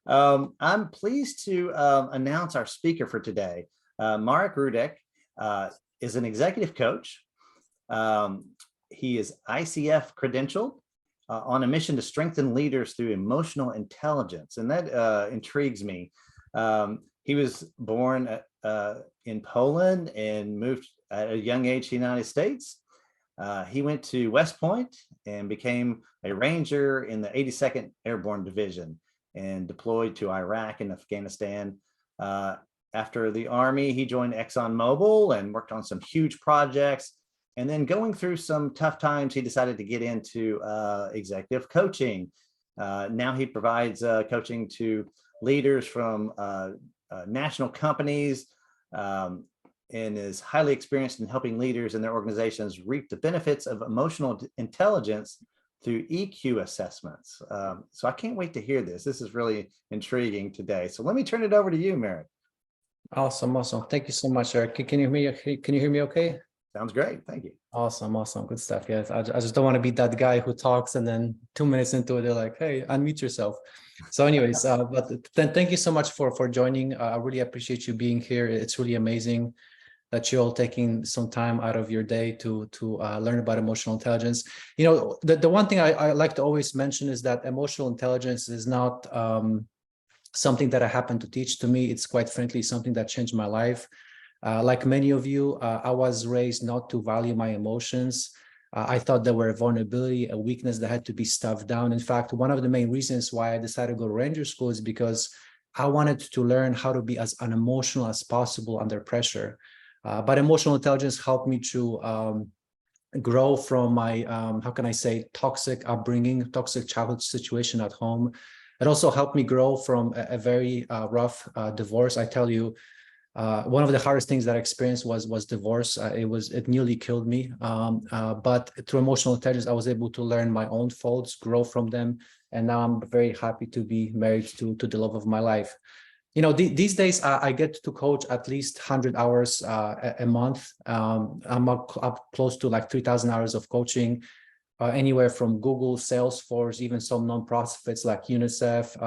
I'm pleased to announce our speaker for today. Marek Rudak is an executive coach. He is ICF credentialed on a mission to strengthen leaders through emotional intelligence, and that intrigues me. He was born in Poland and moved at a young age to the United States. He went to West Point and became a ranger in the 82nd Airborne Division and deployed to Iraq and Afghanistan. After the Army, he joined ExxonMobil and worked on some huge projects. And then going through some tough times, he decided to get into executive coaching. Now he provides coaching to leaders from national companies and is highly experienced in helping leaders and their organizations reap the benefits of emotional intelligence through EQ assessments. So I can't wait to hear this. This is really intriguing today. So let me turn it over to you, Marek. Awesome. Thank you so much, Eric. Can you hear me okay? Sounds great. Thank you. Awesome. Good stuff. Yes, I just don't want to be that guy who talks and then 2 minutes into it, they're like, hey, unmute yourself. So anyways, but then thank you so much for joining. I really appreciate you being here. It's really amazing that you're all taking some time out of your day to learn about emotional intelligence. You know, the one thing I like to always mention is that emotional intelligence is not something that I happen to teach. To me, it's quite frankly something that changed my life. Like many of you, I was raised not to value my emotions. I thought they were a vulnerability, a weakness that had to be stuffed down. In fact, one of the main reasons why I decided to go to Ranger School is because I wanted to learn how to be as unemotional as possible under pressure. But emotional intelligence helped me to grow from my, how can I say, toxic upbringing, toxic childhood situation at home. It also helped me grow from a very rough divorce. I tell you, one of the hardest things that I experienced was divorce. It nearly killed me. But through emotional intelligence, I was able to learn my own faults, grow from them. And now I'm very happy to be married to the love of my life. You know, these days I get to coach at least 100 hours a month. I'm up close to like 3,000 hours of coaching, anywhere from Google, Salesforce, even some nonprofits like UNICEF.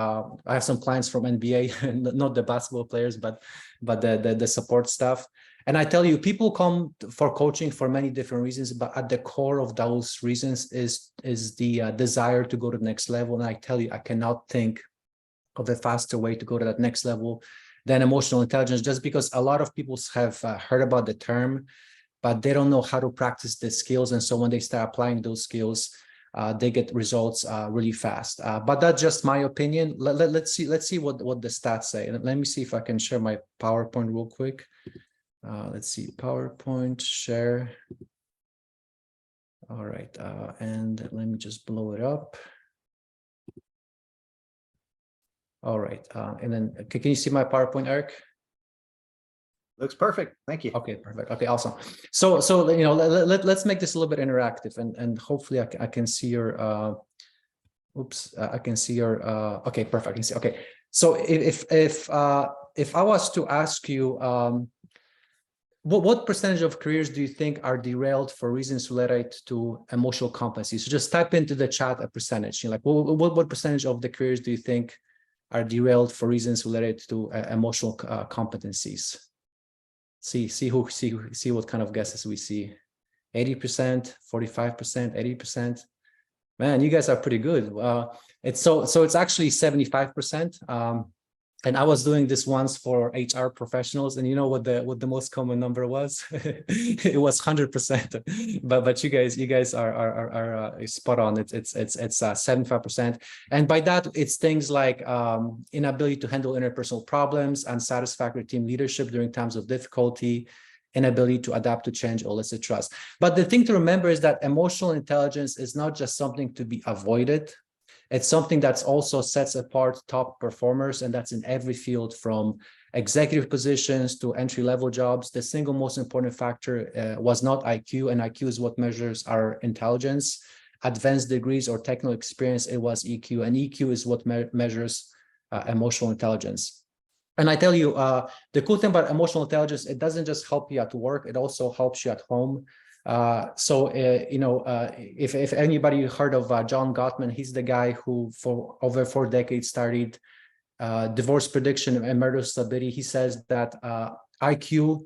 I have some clients from NBA, not the basketball players, but the support staff. And I tell you, people come for coaching for many different reasons, but at the core of those reasons is the desire to go to the next level. And I tell you, I cannot think of a faster way to go to that next level than emotional intelligence, just because a lot of people have heard about the term, but they don't know how to practice the skills. And so when they start applying those skills, they get results really fast. But that's just my opinion. Let's see what the stats say. And let me see if I can share my PowerPoint real quick. Let's see, PowerPoint, share. All right, and let me just blow it up. All right, and then can you see my PowerPoint, Eric? Looks perfect. Thank you. Okay, perfect. Okay, awesome. So you know, let's make this a little bit interactive, and hopefully I can see your. I can see your. Okay, perfect. I can see. Okay, so if I was to ask you, what percentage of careers do you think are derailed for reasons related to emotional competency? So just type into the chat a percentage. You know, like what percentage of the careers do you think are derailed for reasons related to emotional competencies? See what kind of guesses we see. 80%, 45%, 80%. Man, you guys are pretty good. It's actually 75%. And I was doing this once for HR professionals, and you know what the most common number was? It was 100%. But you guys are spot on. It's 75%. And by that, it's things like inability to handle interpersonal problems, unsatisfactory team leadership during times of difficulty, inability to adapt to change, or elicit trust. But the thing to remember is that emotional intelligence is not just something to be avoided. It's something that's also sets apart top performers, and that's in every field from executive positions to entry-level jobs. The single most important factor was not IQ, and IQ is what measures our intelligence. Advanced degrees or technical experience, it was EQ, and EQ is what measures emotional intelligence. And I tell you, the cool thing about emotional intelligence, it doesn't just help you at work, it also helps you at home. You know, if anybody heard of John Gottman, he's the guy who for over 4 decades studied divorce prediction and marital stability. He says that IQ,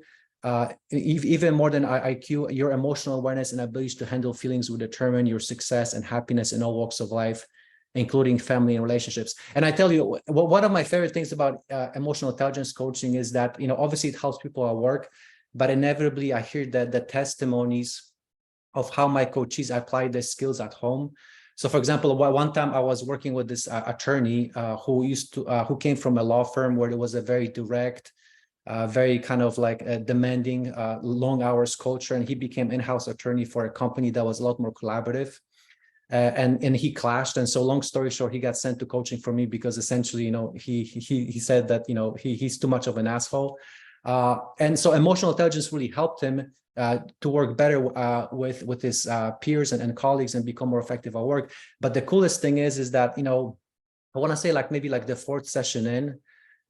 even more than IQ, your emotional awareness and ability to handle feelings will determine your success and happiness in all walks of life, including family and relationships. And I tell you, one of my favorite things about emotional intelligence coaching is that, obviously it helps people at work, but inevitably I hear that the testimonies of how my coaches apply their skills at home. So for example, one time I was working with this attorney who came from a law firm where it was a very direct, very kind of like a demanding, long hours culture. And he became in-house attorney for a company that was a lot more collaborative. And he clashed. And so long story short, he got sent to coaching for me because essentially, he said that, he's too much of an asshole. And so emotional intelligence really helped him to work better with his peers and colleagues and become more effective at work. But the coolest thing is that, I want to say maybe the fourth session in,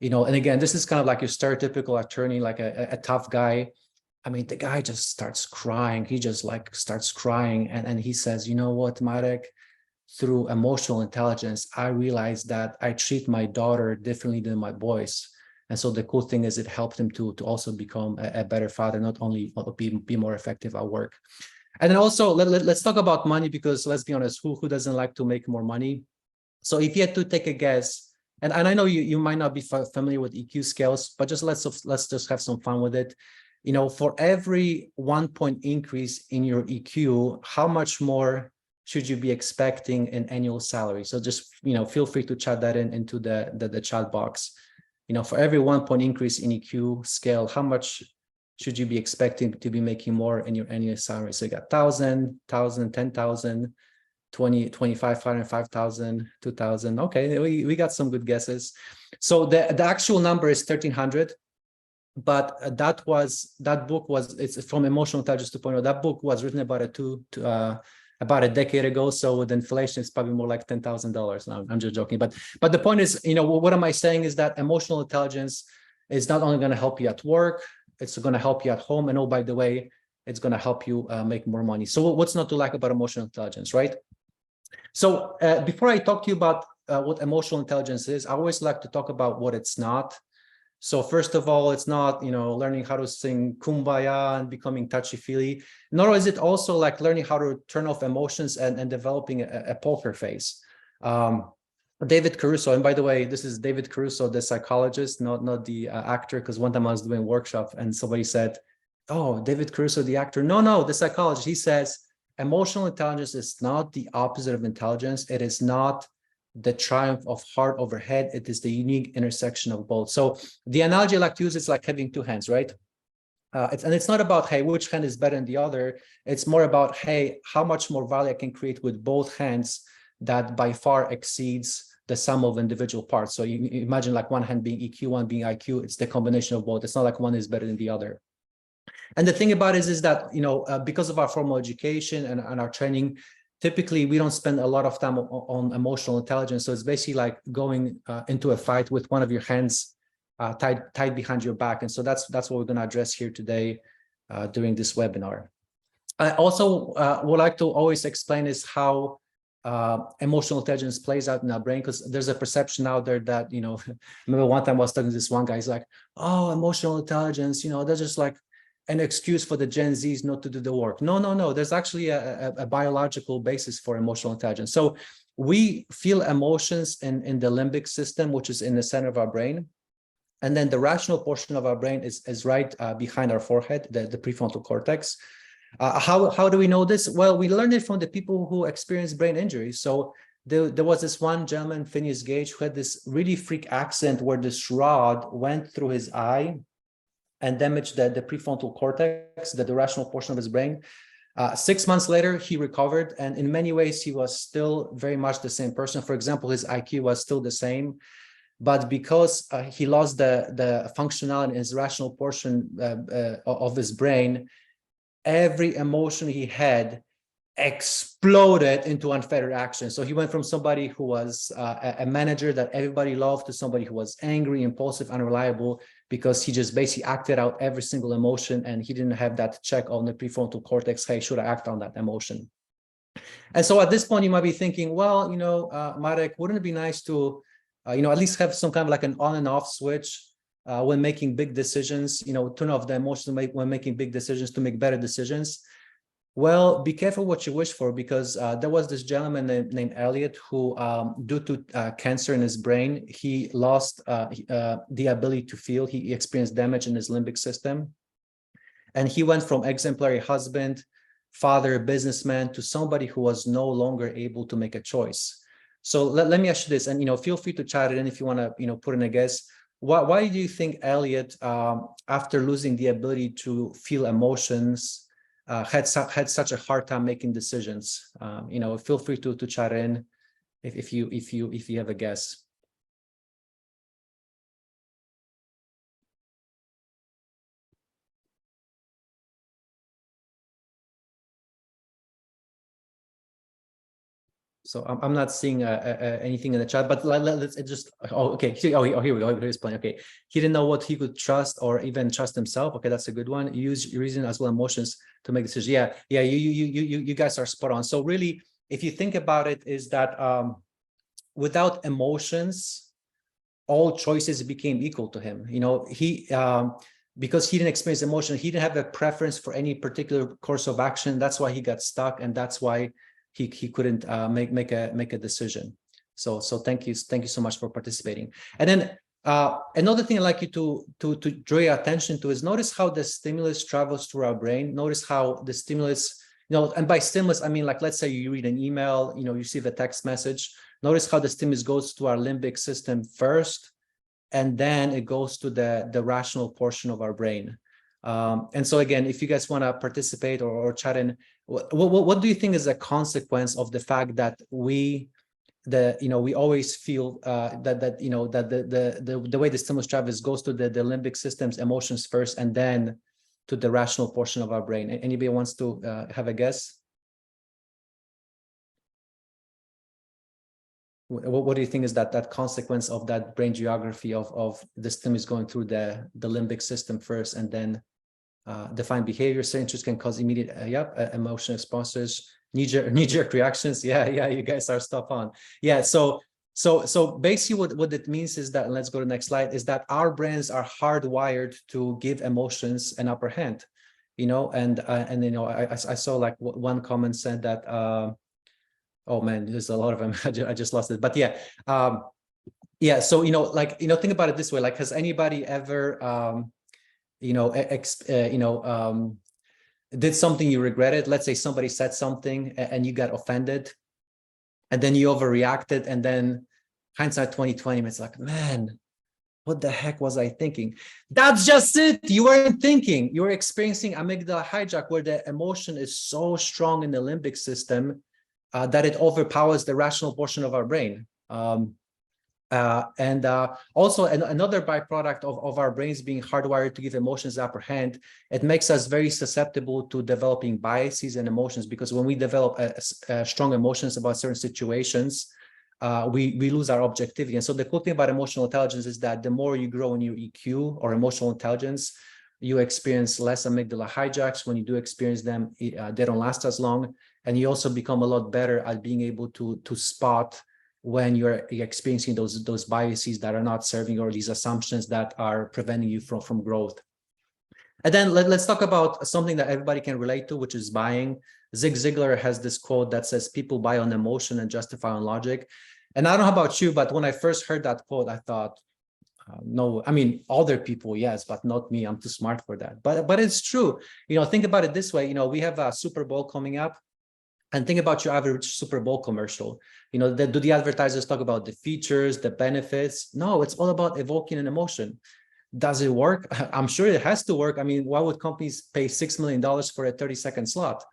and again, this is kind of like your stereotypical attorney, like a tough guy. I mean, the guy just starts crying. He just starts crying. And he says, you know what, Marek, through emotional intelligence, I realized that I treat my daughter differently than my boys. And so the cool thing is it helped him to also become a better father, not only be more effective at work. And then also let's talk about money, because let's be honest, who doesn't like to make more money? So if you had to take a guess, and I know you might not be familiar with EQ scales, but just let's just have some fun with it. For every 1 point increase in your EQ, how much more should you be expecting in annual salary? So just, feel free to chat that into the chat box. For every 1 point increase in EQ scale, how much should you be expecting to be making more in your annual salary? So you got 1,000, 10,000, 20, 25, 5,000, 2,000. Okay, we got some good guesses. So the actual number is 1,300. But it's from Emotional Intelligence 2.0. That book was written about a decade ago. So with inflation, it's probably more like $10,000. No, I'm just joking. But the point is, what am I saying is that emotional intelligence is not only going to help you at work, it's going to help you at home. And oh, by the way, it's going to help you make more money. So what's not to like about emotional intelligence, right? So before I talk to you about what emotional intelligence is, I always like to talk about what it's not. So first of all, it's not, learning how to sing Kumbaya and becoming touchy-feely, nor is it also like learning how to turn off emotions and developing a poker face. David Caruso, and by the way, this is David Caruso, the psychologist, not the actor, because one time I was doing a workshop and somebody said, oh, David Caruso, the actor. No, the psychologist. He says, emotional intelligence is not the opposite of intelligence. It is not the triumph of heart over head. It is the unique intersection of both. So the analogy I like to use is like having two hands, right? It's not about, hey, which hand is better than the other. It's more about, hey, how much more value I can create with both hands that by far exceeds the sum of individual parts. So you imagine like one hand being EQ, one being IQ. It's the combination of both. It's not like one is better than the other. And the thing about it is that, because of our formal education and our training, typically we don't spend a lot of time on emotional intelligence. So it's basically like going into a fight with one of your hands tied behind your back. And so that's what we're going to address here today during this webinar. I also would like to always explain is how emotional intelligence plays out in our brain, because there's a perception out there that, remember one time I was talking to this one guy, he's like, oh, emotional intelligence, they're just like an excuse for the Gen Zs not to do the work. No. There's actually a biological basis for emotional intelligence. So we feel emotions in the limbic system, which is in the center of our brain. And then the rational portion of our brain is right behind our forehead, the prefrontal cortex. How do we know this? Well, we learned it from the people who experienced brain injury. So there was this one gentleman, Phineas Gage, who had this really freak accident where this rod went through his eye and damaged the prefrontal cortex, the rational portion of his brain. 6 months later, he recovered. And in many ways, he was still very much the same person. For example, his IQ was still the same. But because he lost the functionality in his rational portion of his brain, every emotion he had exploded into unfettered action. So he went from somebody who was a manager that everybody loved to somebody who was angry, impulsive, unreliable, because he just basically acted out every single emotion and he didn't have that check on the prefrontal cortex. Hey, should I act on that emotion? And so at this point, you might be thinking, well, Marek, wouldn't it be nice to at least have some kind of like an on and off switch when making big decisions, turn off the emotion when making big decisions to make better decisions. Well, be careful what you wish for, because there was this gentleman named Elliot who, due to cancer in his brain, he lost the ability to feel. He experienced damage in his limbic system. And he went from exemplary husband, father, businessman, to somebody who was no longer able to make a choice. So let me ask you this, and feel free to chat it in if you want to put in a guess. Why do you think Elliot, after losing the ability to feel emotions, had such a hard time making decisions? Feel free to chat in if you have a guess. So I'm not seeing anything in the chat, but let's just, okay. Here we go. Here's playing. Okay, he didn't know what he could trust or even trust himself. Okay, that's a good one. Use reason as well emotions to make decisions. Yeah. You guys are spot on. So really, if you think about it, is that without emotions, all choices became equal to him. He because he didn't experience emotion, he didn't have a preference for any particular course of action. That's why he got stuck, and that's why he couldn't make a decision. So thank you so much for participating. And then another thing I'd like you to draw your attention to is notice how the stimulus travels through our brain. Notice how the stimulus, and by stimulus I mean, like, let's say you read an email, you receive a text message. Notice how the stimulus goes to our limbic system first, and then it goes to the rational portion of our brain. And so again, if you guys want to participate or chat in, what do you think is a consequence of the fact that we always feel that the way the stimulus travels goes to the limbic system's emotions first, and then to the rational portion of our brain? Anybody wants to have a guess? What do you think is that consequence of that brain geography of the stimulus going through the limbic system first, and then defined behavior? So interest can cause immediate emotional responses, knee-jerk reactions. Yeah, you guys are stuff on. Yeah, so basically what it means is that, let's go to the next slide, is that our brains are hardwired to give emotions an upper hand. I saw like one comment said that oh man, there's a lot of them. I just lost it. But yeah, so think about it this way. Like, has anybody ever did something you regretted? Let's say somebody said something and you got offended, and then you overreacted, and then hindsight 2020, it's like, man, what the heck was I thinking? That's just it. You weren't thinking. You were experiencing amygdala hijack, where the emotion is so strong in the limbic system that it overpowers the rational portion of our brain. Also another byproduct of our brains being hardwired to give emotions the upper hand, it makes us very susceptible to developing biases and emotions, because when we develop strong emotions about certain situations, we lose our objectivity. And so the cool thing about emotional intelligence is that the more you grow in your EQ or emotional intelligence, you experience less amygdala hijacks. When you do experience them, they don't last as long. And you also become a lot better at being able to spot when you're experiencing those biases that are not serving, or these assumptions that are preventing you from growth. And then let's talk about something that everybody can relate to, which is buying. Zig Ziglar has this quote that says, people buy on emotion and justify on logic. And I don't know about you, but when I first heard that quote, I thought, no, I mean, other people, yes, but not me. I'm too smart for that. But it's true. Think about it this way. We have a Super Bowl coming up. And think about your average Super Bowl commercial. Do the advertisers talk about the features, the benefits? No, it's all about evoking an emotion. Does it work? I'm sure it has to work. I mean, why would companies pay $6 million for a 30-second slot?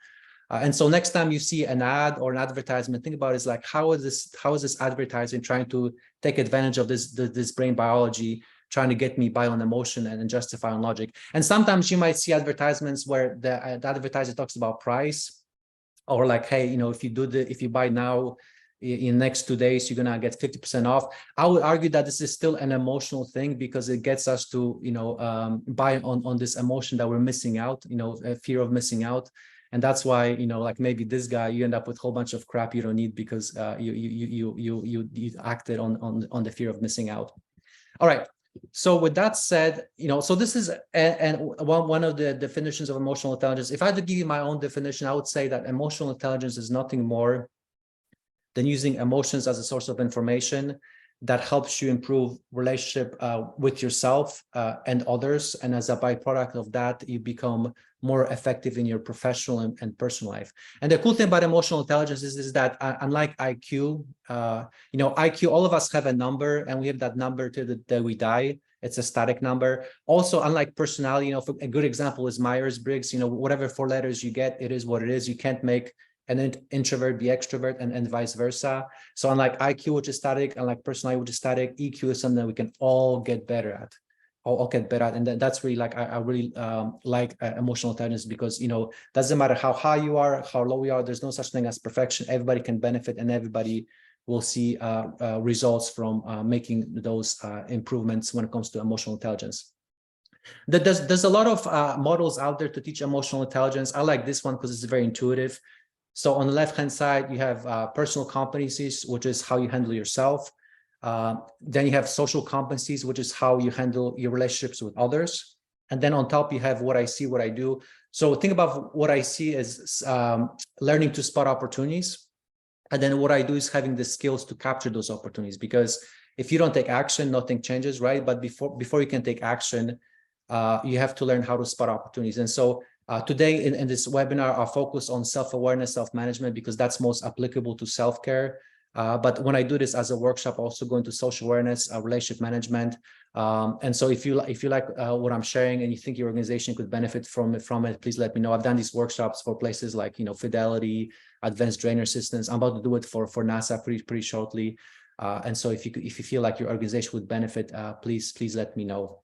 And so next time you see an ad or an advertisement, think about it, it's like, how is this advertising trying to take advantage of this brain biology, trying to get me buy on emotion and justify on logic? And sometimes you might see advertisements where the advertiser talks about price, or like, hey, if you buy now, in next 2 days, you're gonna get 50% off. I would argue that this is still an emotional thing, because it gets us to buy on this emotion that we're missing out, a fear of missing out. And that's why, like maybe this guy, you end up with a whole bunch of crap you don't need because you acted on the fear of missing out. All right. So with that said, so this is one of the definitions of emotional intelligence. If I had to give you my own definition, I would say that emotional intelligence is nothing more than using emotions as a source of information that helps you improve relationship with yourself and others. And as a byproduct of that, you become more effective in your professional and personal life. And the cool thing about emotional intelligence is that unlike IQ, IQ, all of us have a number, and we have that number till the day we die. It's a static number. Also, unlike personality, a good example is Myers-Briggs. Whatever 4 letters you get, it is what it is. You can't make an introvert be extrovert and vice versa. So unlike IQ, which is static, unlike personality, which is static, EQ is something that we can all get better at. All get better at. And that's really like, I really like emotional intelligence, because, doesn't matter how high you are, how low you are, there's no such thing as perfection. Everybody can benefit, and everybody will see results from making those improvements when it comes to emotional intelligence. There's a lot of models out there to teach emotional intelligence. I like this one because it's very intuitive. So on the left-hand side, you have personal competencies, which is how you handle yourself. Then you have social competencies, which is how you handle your relationships with others. And then on top, you have what I see, what I do. So think about what I see as learning to spot opportunities. And then what I do is having the skills to capture those opportunities, because if you don't take action, nothing changes, right? But before you can take action, you have to learn how to spot opportunities. And so today in this webinar, I'll focus on self-awareness, self-management, because that's most applicable to self-care. But when I do this as a workshop, I also go into social awareness, relationship management. And so if you like what I'm sharing and you think your organization could benefit from it, please let me know. I've done these workshops for places like, Fidelity, Advanced Drainer Systems. I'm about to do it for NASA pretty shortly. And so if you feel like your organization would benefit, please let me know.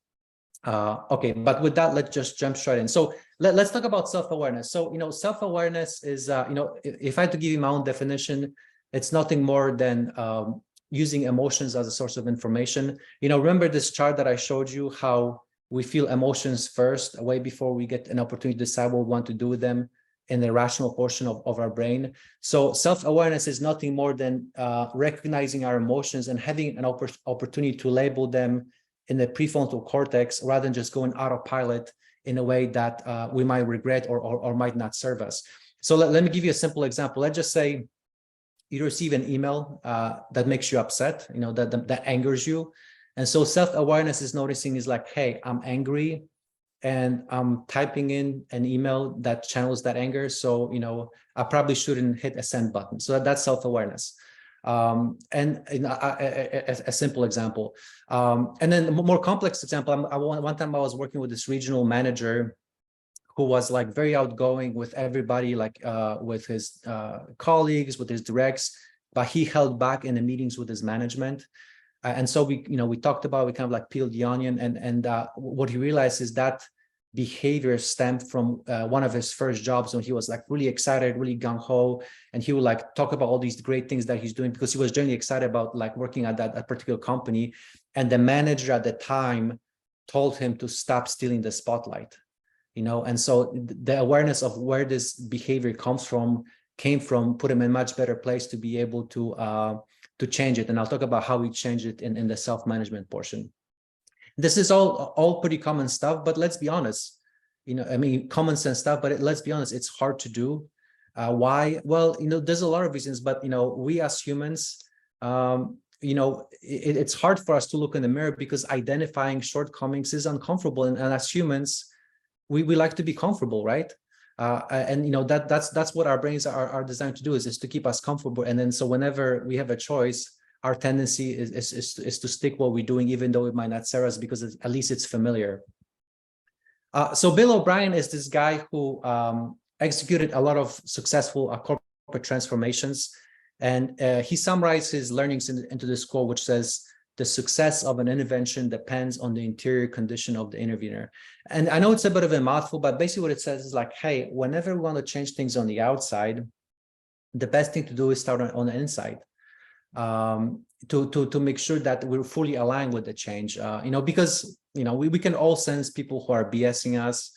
Okay, but with that, let's just jump straight in. So let's talk about self-awareness. So, self-awareness is, if I had to give you my own definition, it's nothing more than using emotions as a source of information. Remember this chart that I showed you, how we feel emotions first, way before we get an opportunity to decide what we want to do with them in the rational portion of our brain. So self-awareness is nothing more than recognizing our emotions and having an opportunity to label them in the prefrontal cortex, rather than just going autopilot in a way that we might regret or might not serve us. So let me give you a simple example. Let's just say you receive an email that makes you upset, that angers you. And so self-awareness is noticing is like, hey, I'm angry and I'm typing in an email that channels that anger. So, I probably shouldn't hit a send button. So that's self-awareness. And a simple example. And then a more complex example, one time I was working with this regional manager who was like very outgoing with everybody, like with his colleagues, with his directs, but he held back in the meetings with his management. And so we talked about, we kind of like peeled the onion, and what he realized is that behavior stemmed from one of his first jobs, when he was like really excited, really gung-ho, and he would like talk about all these great things that he's doing because he was genuinely excited about like working at that particular company. And the manager at the time told him to stop stealing the spotlight, and so the awareness of where this behavior came from put him in a much better place to be able to change it. And I'll talk about how we change it in the self-management portion. This is all pretty common stuff, but let's be honest, common sense stuff, but let's be honest, it's hard to do. Why? Well, there's a lot of reasons, but, we as humans, it's hard for us to look in the mirror because identifying shortcomings is uncomfortable. And as humans, we like to be comfortable, right? And that's what our brains are designed to do, is to keep us comfortable. And then so whenever we have a choice, our tendency is to stick what we're doing, even though it might not serve us, because at least it's familiar. So Bill O'Brien is this guy who executed a lot of successful corporate transformations. And he summarized his learnings into this quote, which says, "The success of an intervention depends on the interior condition of the intervener." And I know it's a bit of a mouthful, but basically what it says is like, hey, whenever we want to change things on the outside, the best thing to do is start on the inside. To make sure that we're fully aligned with the change, because we can all sense people who are BSing us,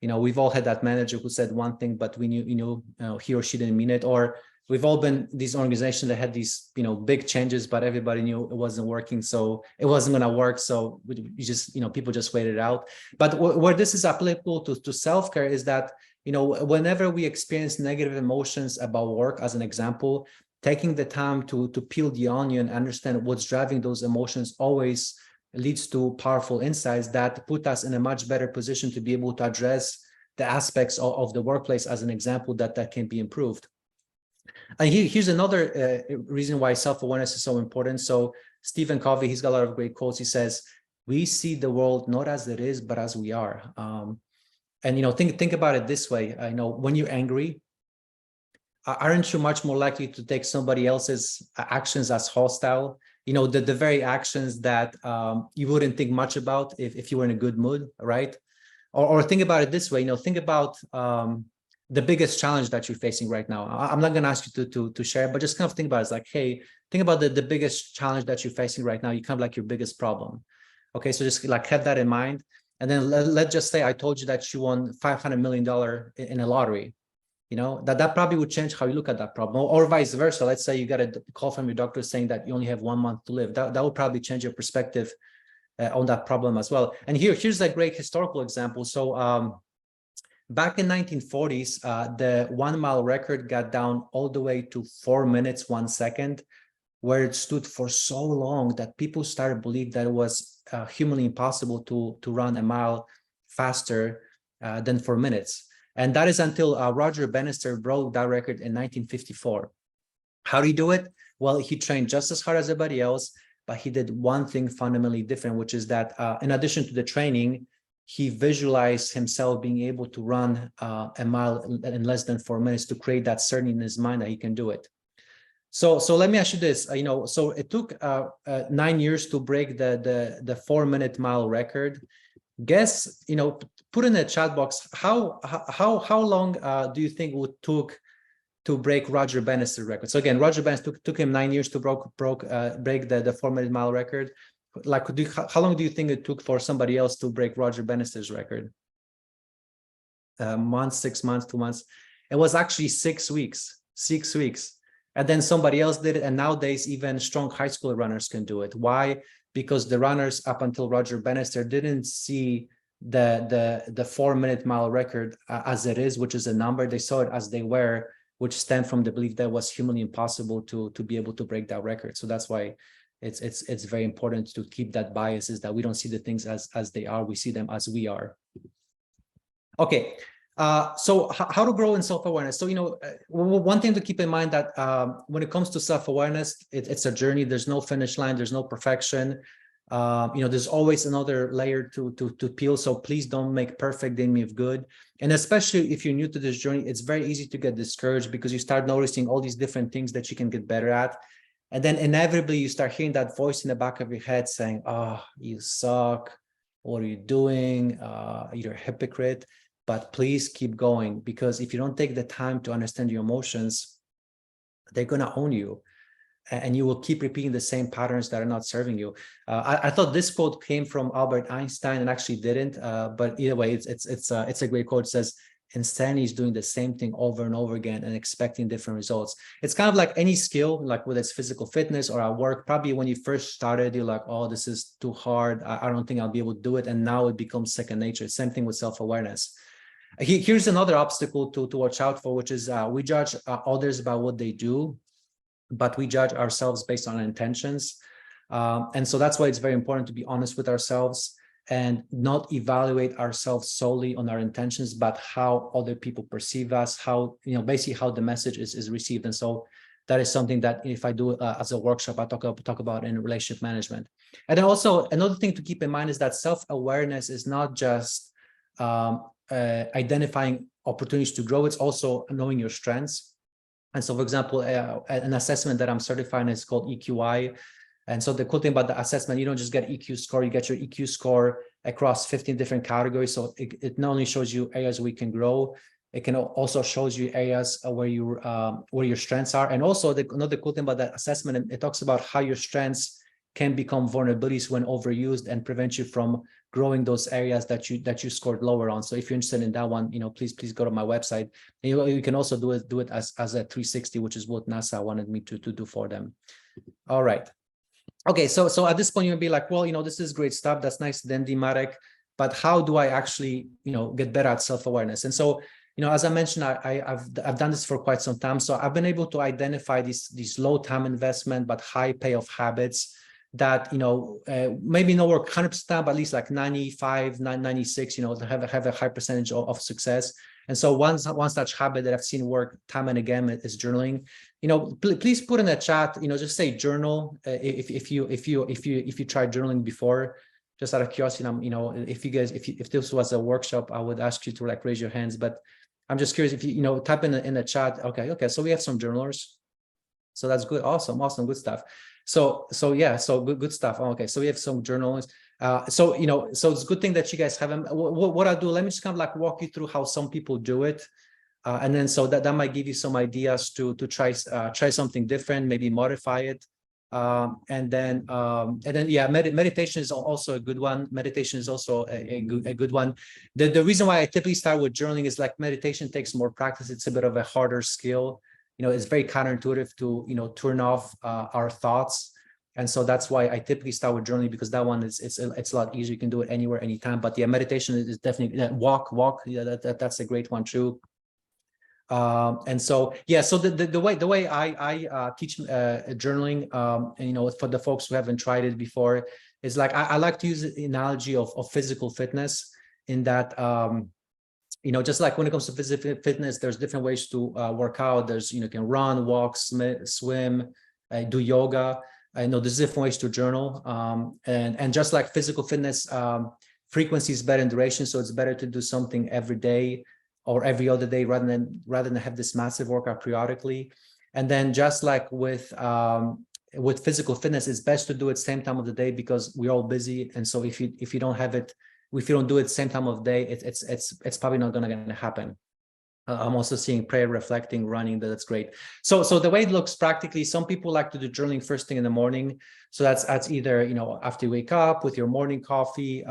We've all had that manager who said one thing, but we knew, he or she didn't mean it. Or we've all been these organizations that had these, big changes, but everybody knew it wasn't working. So it wasn't going to work. So we just, people just waited it out. But where this is applicable to self-care is that, whenever we experience negative emotions about work, as an example, taking the time to peel the onion, understand what's driving those emotions always leads to powerful insights that put us in a much better position to be able to address the aspects of the workplace, as an example, that can be improved. And here's another reason why self-awareness is so important. So Stephen Covey, he's got a lot of great quotes. He says, we see the world not as it is, but as we are. And think about it this way. When you're angry, aren't you much more likely to take somebody else's actions as hostile? The very actions that you wouldn't think much about if you were in a good mood, right? Or think about it this way. Think about the biggest challenge that you're facing right now. I'm not going to ask you to share, but just kind of think about it. It's like, hey, think about the biggest challenge that you're facing right now. You kind of like your biggest problem. Okay, so just like have that in mind. And then let's just say I told you that you won $500 million in a lottery. That probably would change how you look at that problem, or vice versa. Let's say you got a call from your doctor saying that you only have 1 month to live. That would probably change your perspective on that problem as well. And here's a great historical example. So back in 1940s, the 1 mile record got down all the way to 4 minutes, 1 second, where it stood for so long that people started to believe that it was humanly impossible to run a mile faster than 4 minutes. And that is until Roger Bannister broke that record in 1954. How did he do it? Well, he trained just as hard as everybody else, but he did one thing fundamentally different, which is that in addition to the training, he visualized himself being able to run a mile in less than 4 minutes to create that certainty in his mind that he can do it. So let me ask you this, so it took 9 years to break the 4 minute mile record. Guess, put in the chat box, how long do you think it would took to break Roger Bannister's record? So again, Roger Bannister took him 9 years to break the 4 minute mile record. Like, how long do you think it took for somebody else to break Roger Bannister's record? Months, 6 months, 2 months? It was actually 6 weeks. 6 weeks. And then somebody else did it. And nowadays, even strong high school runners can do it. Why? Because the runners up until Roger Bannister didn't see the 4 minute mile record as it is, which is a number. They saw it as they were, which stemmed from the belief that it was humanly impossible to be able to break that record. So that's why it's very important to keep that bias, is that we don't see the things as they are, we see them as we are. Okay. So how to grow in self-awareness? So, one thing to keep in mind that when it comes to self-awareness, it's a journey. There's no finish line. There's no perfection. There's always another layer to peel. So please don't make perfect the enemy of good. And especially if you're new to this journey, it's very easy to get discouraged because you start noticing all these different things that you can get better at. And then inevitably you start hearing that voice in the back of your head saying, oh, you suck. What are you doing? You're a hypocrite. But please keep going, because if you don't take the time to understand your emotions, they're going to own you, and you will keep repeating the same patterns that are not serving you. I thought this quote came from Albert Einstein, and actually didn't. But either way, it's a great quote. It says, insanity is doing the same thing over and over again and expecting different results. It's kind of like any skill, like whether it's physical fitness or at work. Probably when you first started, you're like, oh, this is too hard. I don't think I'll be able to do it. And now it becomes second nature. Same thing with self-awareness. Here's another obstacle to watch out for, which is we judge others by what they do, but we judge ourselves based on our intentions. And so that's why it's very important to be honest with ourselves and not evaluate ourselves solely on our intentions, but how other people perceive us, how, basically how the message is received. And so that is something that if I do as a workshop, I talk about in relationship management. And then also another thing to keep in mind is that self-awareness is not just identifying opportunities to grow, it's also knowing your strengths. And so, for example, an assessment that I'm certifying is called EQI. And so the cool thing about the assessment, you don't just get EQ score, you get your EQ score across 15 different categories. So it not only shows you areas where you can grow, it can also shows you areas where your strengths are. And also another cool thing about that assessment, it talks about how your strengths can become vulnerabilities when overused and prevent you from growing those areas that you scored lower on. So if you're interested in that one, please go to my website. And you can also do it as a 360, which is what NASA wanted me to do for them. All right. Okay, so at this point you'll be like, well, this is great stuff. That's nice, dandy, Marek. But how do I actually, get better at self-awareness? And so, as I mentioned, I've done this for quite some time. So I've been able to identify these low time investment but high payoff habits that maybe not work 100%, but at least like 95, 96, have a high percentage of success. And so one such habit that I've seen work time and again is journaling. Please put in the chat, just say journal if you tried journaling before. Just out of curiosity, if this was a workshop, I would ask you to like raise your hands. But I'm just curious if you type in the chat. Okay. So we have some journalers. So that's good. Awesome, good stuff. So good stuff. Okay, so we have some journalists. So it's a good thing that you guys have them. What I'll do, let me just kind of like walk you through how some people do it, and then so that might give you some ideas to try something different, maybe modify it, and then meditation is also a good one. Meditation is also a good one. The reason why I typically start with journaling is like meditation takes more practice. It's a bit of a harder skill. It's very counterintuitive to turn off our thoughts. And so that's why I typically start with journaling, because that one it's a lot easier. You can do it anywhere, anytime. But yeah, meditation is definitely walk. Yeah, that's a great one too. And so so the way I teach journaling, and for the folks who haven't tried it before, is like I like to use the analogy of physical fitness, in that just like when it comes to physical fitness, there's different ways to work out. There's, you can run, walk, swim, do yoga. I know there's different ways to journal. And just like physical fitness, frequency is better than duration. So it's better to do something every day or every other day rather than have this massive workout periodically. And then just like with physical fitness, it's best to do it same time of the day, because we're all busy. And so if you don't have it, if you don't do it same time of day, it's probably not going to happen. I'm also seeing prayer, reflecting, running. That's great. So the way it looks practically, some people like to do journaling first thing in the morning. So that's either after you wake up with your morning coffee,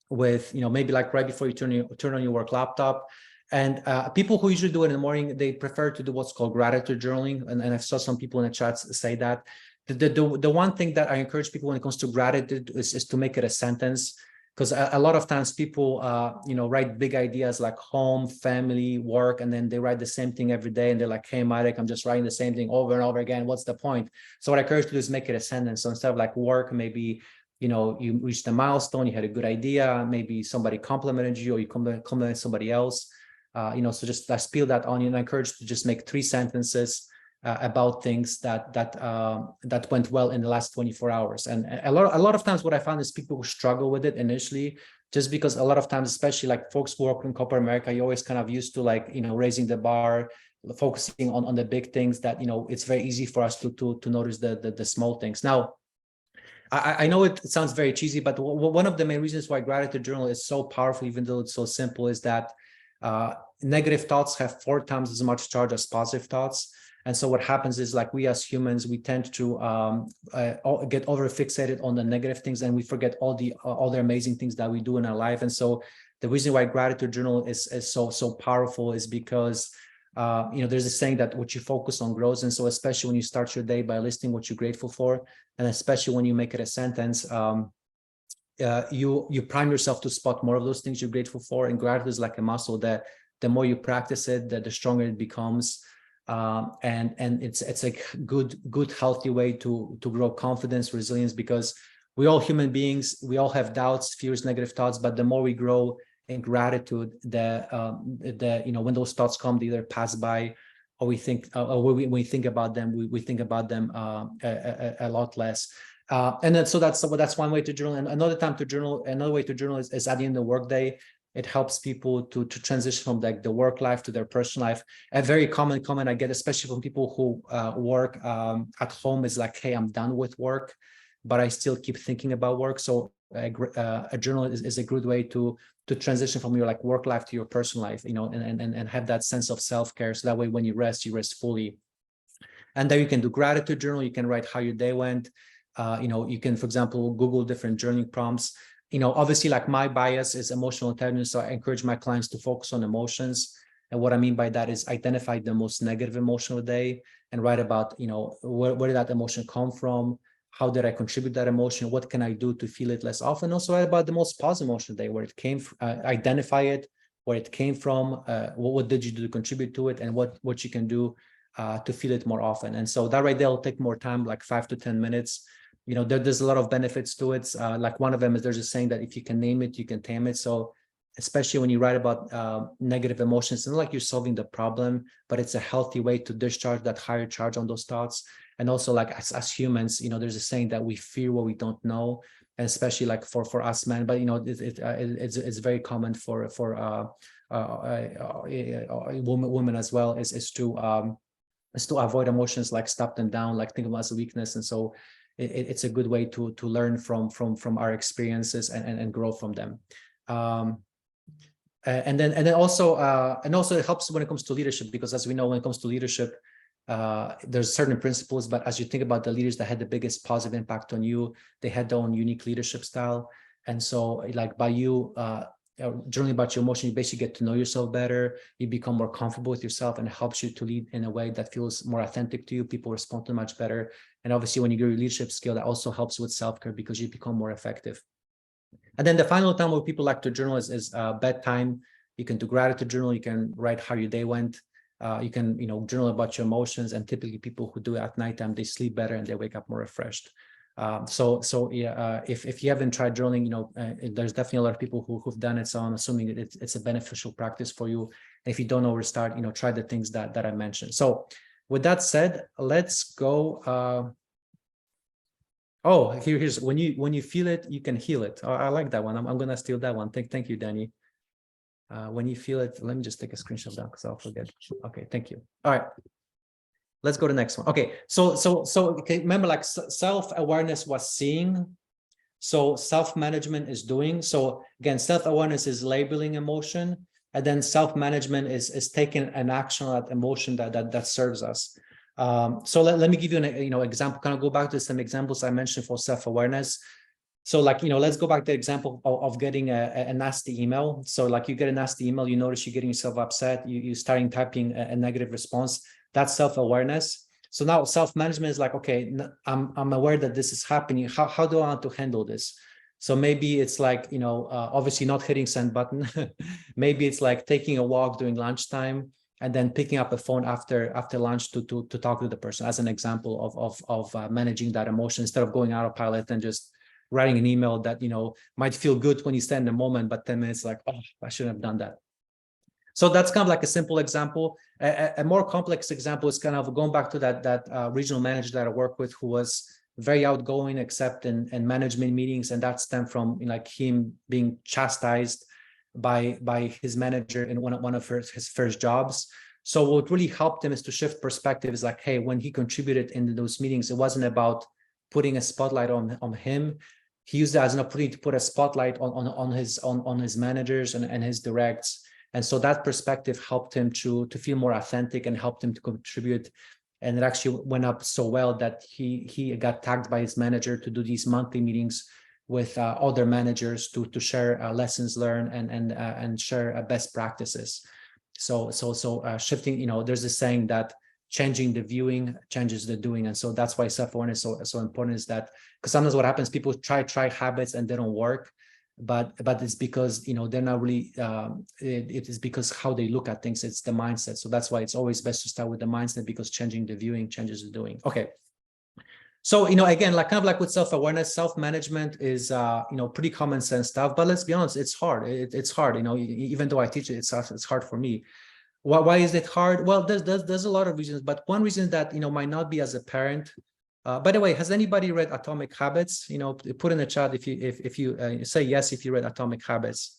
with maybe like right before you turn on your work laptop. And people who usually do it in the morning, they prefer to do what's called gratitude journaling. And I saw some people in the chats say that. The one thing that I encourage people when it comes to gratitude is to make it a sentence. Because a lot of times people, write big ideas like home, family, work, and then they write the same thing every day. And they're like, hey, Marek, I'm just writing the same thing over and over again. What's the point? So what I encourage you to do is make it a sentence. So instead of like work, maybe, you reached a milestone, you had a good idea, maybe somebody complimented you, or you compliment somebody else. So just spill that on you. And I encourage you to just make 3 sentences about things that went well in the last 24 hours. And a lot of times what I found is people who struggle with it initially, just because a lot of times, especially like folks who work in corporate America, you're always kind of used to like, raising the bar, focusing on the big things that, it's very easy for us to notice the small things. Now, I know it sounds very cheesy, but one of the main reasons why gratitude journal is so powerful, even though it's so simple, is that negative thoughts have 4 times as much charge as positive thoughts. And so what happens is, like, we as humans, we tend to get over fixated on the negative things, and we forget all the amazing things that we do in our life. And so the reason why gratitude journal is so powerful is because there's a saying that what you focus on grows. And so especially when you start your day by listing what you're grateful for, and especially when you make it a sentence, you prime yourself to spot more of those things you're grateful for. And gratitude is like a muscle that the more you practice it, the stronger it becomes. And it's a good healthy way to grow confidence, resilience, because we all human beings, we all have doubts, fears, negative thoughts, but the more we grow in gratitude, when those thoughts come, they either pass by, or we think, or when we think about them, we think about them a lot less. And then so that's one way to journal. And another way to journal is at the end of the workday. It helps people to transition from like the work life to their personal life. A very common comment I get, especially from people who work at home, is like, hey, I'm done with work, but I still keep thinking about work. So a journal is a good way to transition from your like work life to your personal life, and have that sense of self-care. So that way, when you rest fully. And then you can do gratitude journal. You can write how your day went. You can, for example, Google different journaling prompts. Obviously, like my bias is emotional intelligence, so I encourage my clients to focus on emotions. And what I mean by that is identify the most negative emotion of the day and write about, where did that emotion come from? How did I contribute that emotion? What can I do to feel it less often? Also write about the most positive emotion of the day, where it came from, identify it, where it came from, what did you do to contribute to it, and what you can do to feel it more often. And so that right there will take more time, like 5 to 10 minutes. There's a lot of benefits to it. Like one of them is there's a saying that if you can name it, you can tame it. So especially when you write about negative emotions, it's not like you're solving the problem, but it's a healthy way to discharge that higher charge on those thoughts. And also, like as humans, there's a saying that we fear what we don't know, and especially like for us men. But it's very common for women as well. Is to avoid emotions, like stop them down, like think of them as a weakness. And so it's a good way to learn from our experiences and grow from them. And then also it helps when it comes to leadership, because as we know, when it comes to leadership, there's certain principles, but as you think about the leaders that had the biggest positive impact on you, they had their own unique leadership style. And so like by you journaling about your emotion, you basically get to know yourself better, you become more comfortable with yourself, and it helps you to lead in a way that feels more authentic to you. People respond to much better. And obviously when you grow your leadership skill, that also helps with self-care because you become more effective. And then the final time where people like to journal is bedtime. You can do gratitude journal. You can write how your day went. You can, journal about your emotions. And typically people who do it at nighttime, they sleep better and they wake up more refreshed. If you haven't tried journaling, there's definitely a lot of people who've done it. So I'm assuming it's a beneficial practice for you. And if you don't know where to start, try the things that I mentioned. So with that said, let's go. Here's when you feel it, you can heal it. I like that one. I'm gonna steal that one. Thank you, Danny. When you feel it, let me just take a screenshot down because I'll forget. Okay, thank you. All right, let's go to the next one. Okay, so okay, remember, like self-awareness was seeing, so self-management is doing. So again, self-awareness is labeling emotion, and then self-management is taking an action on that emotion that serves us. So let me give you an example. Kind of go back to some examples I mentioned for self-awareness. So like, let's go back to the example of getting a nasty email. So like you get a nasty email, you notice you're getting yourself upset, you starting typing a negative response. That's self-awareness. So now self-management is like, okay, I'm aware that this is happening. How do I want to handle this? So maybe it's like, obviously not hitting send button. Maybe it's like taking a walk during lunchtime and then picking up a phone after lunch to talk to the person, as an example of managing that emotion, instead of going autopilot and just writing an email that might feel good when you stand in the moment, but 10 minutes like, oh, I shouldn't have done that. So that's kind of like a simple example. A more complex example is kind of going back to that regional manager that I work with, who was very outgoing, except in management meetings, and that stemmed from like him being chastised by his manager in one of his first jobs. So what really helped him is to shift perspective. Is like, hey, when he contributed in those meetings, it wasn't about putting a spotlight on him. He used that as an opportunity to put a spotlight on his managers and his directs. And so that perspective helped him to feel more authentic and helped him to contribute. And it actually went up so well that he got tagged by his manager to do these monthly meetings with other managers to share lessons learned and share best practices. So shifting, there's this saying that changing the viewing changes the doing. And so that's why self-awareness is so important, is that because sometimes what happens, people try habits and they don't work, but it's because they're not really it is because how they look at things, it's the mindset. So that's why it's always best to start with the mindset, because changing the viewing changes the doing. Okay, so again, like kind of like with self-awareness, self-management is pretty common sense stuff, but let's be honest, it's hard. It's hard, even though I teach it, it's hard for me. Why is it hard? Well, there's a lot of reasons, but one reason that might not be as apparent. By the way, has anybody read Atomic Habits? Put in the chat if you say yes if you read Atomic Habits.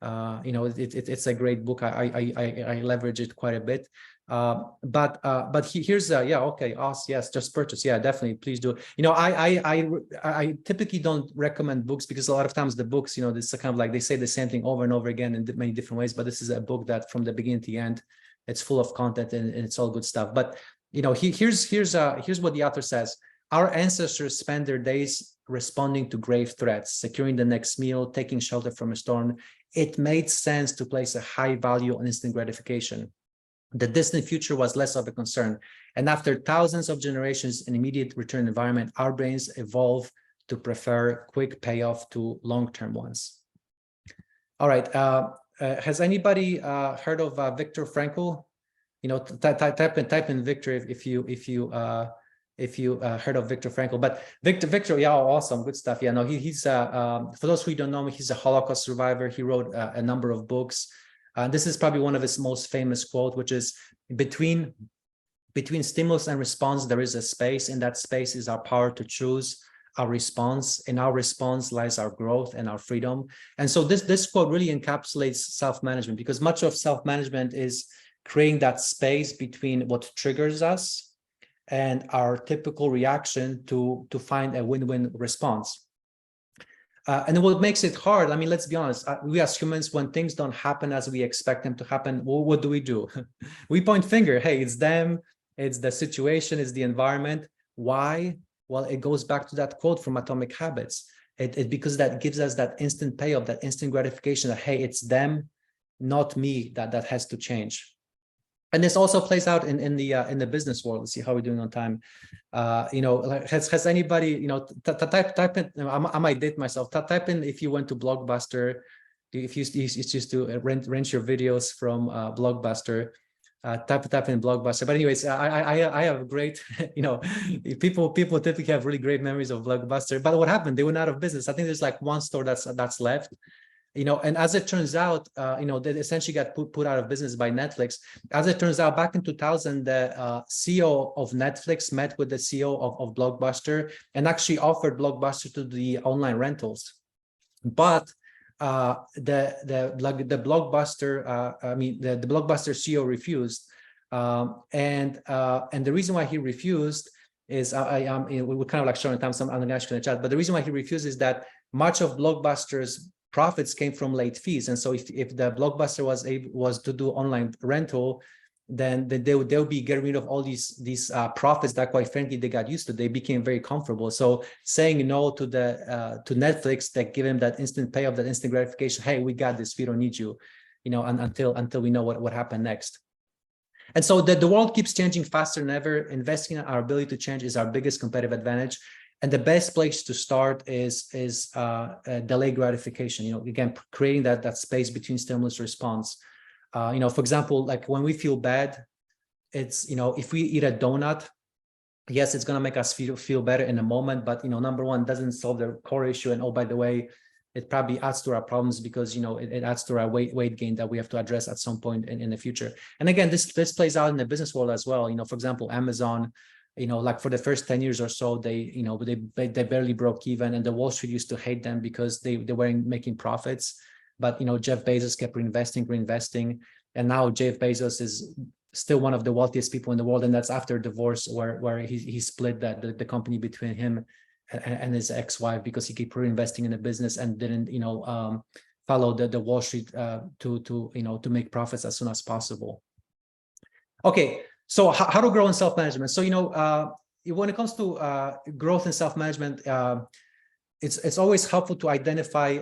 It's a great book. I leverage it quite a bit. But here's okay, awesome, yes, just purchase, definitely, please do. I typically don't recommend books, because a lot of times the books, this is kind of like they say the same thing over and over again in many different ways, but this is a book that from the beginning to the end, it's full of content and it's all good stuff. But here's what the author says. Our ancestors spent their days responding to grave threats, securing the next meal, taking shelter from a storm. It made sense to place a high value on instant gratification. The distant future was less of a concern. And after thousands of generations in immediate return environment, our brains evolve to prefer quick payoff to long-term ones. All right. Has anybody heard of Viktor Frankl? You know, type in Victor if you heard of Viktor Frankl. But Victor, yeah, awesome, good stuff. Yeah, no, he's for those who don't know him, he's a Holocaust survivor. He wrote a number of books. This is probably one of his most famous quote, which is between stimulus and response, there is a space. In that space is our power to choose our response. In our response lies our growth and our freedom. And so this quote really encapsulates self-management, because much of self-management is creating that space between what triggers us and our typical reaction to find a win-win response. And what makes it hard, I mean, let's be honest, we as humans, when things don't happen as we expect them to happen, well, what do? We point finger, hey, it's them, it's the situation, it's the environment. Why? Well, it goes back to that quote from Atomic Habits. Because that gives us that instant payoff, that instant gratification that, hey, it's them, not me, that has to change. And this also plays out in the business world. Let's see how we're doing on time. You know, has anybody, you know, type in, I might date myself, type in if you went to Blockbuster, if you used to rent your videos from Blockbuster, type in Blockbuster. But anyways, I have great, you know, people typically have really great memories of Blockbuster. But what happened? They went out of business. I think there's like one store that's left. You know, and as it turns out, you know, they essentially got put out of business by Netflix. As it turns out, back in 2000, the CEO of Netflix met with the CEO of Blockbuster and actually offered Blockbuster to the online rentals. But the Blockbuster, the Blockbuster CEO refused, and the reason why he refused is we're kind of like showing time some other guys in the chat, but the reason why he refused is that much of Blockbuster's profits came from late fees. And so if the Blockbuster was to do online rental, then they'll be getting rid of all these profits that, quite frankly, they got used to. They became very comfortable. So saying no to Netflix, that give them that instant payoff, that instant gratification. Hey, we got this. We don't need you, you know, until we know what happened next. And so the world keeps changing faster than ever. Investing in our ability to change is our biggest competitive advantage. And the best place to start is delayed gratification. You know, again, creating that space between stimulus response. You know, for example, like when we feel bad, it's, you know, if we eat a donut, yes, it's going to make us feel better in a moment. But, you know, number one, doesn't solve the core issue. And oh, by the way, it probably adds to our problems because, you know, it adds to our weight gain that we have to address at some point in the future. And again, this plays out in the business world as well. You know, for example, Amazon, you know, like for the first 10 years or so, they barely broke even, and the Wall Street used to hate them because they weren't making profits. But, you know, Jeff Bezos kept reinvesting. And now Jeff Bezos is still one of the wealthiest people in the world. And that's after a divorce where he split the company between him and his ex-wife because he kept reinvesting in the business and didn't, you know, follow the Wall Street to make profits as soon as possible. Okay. So how to grow in self-management? So, you know, when it comes to growth in self-management, it's always helpful to identify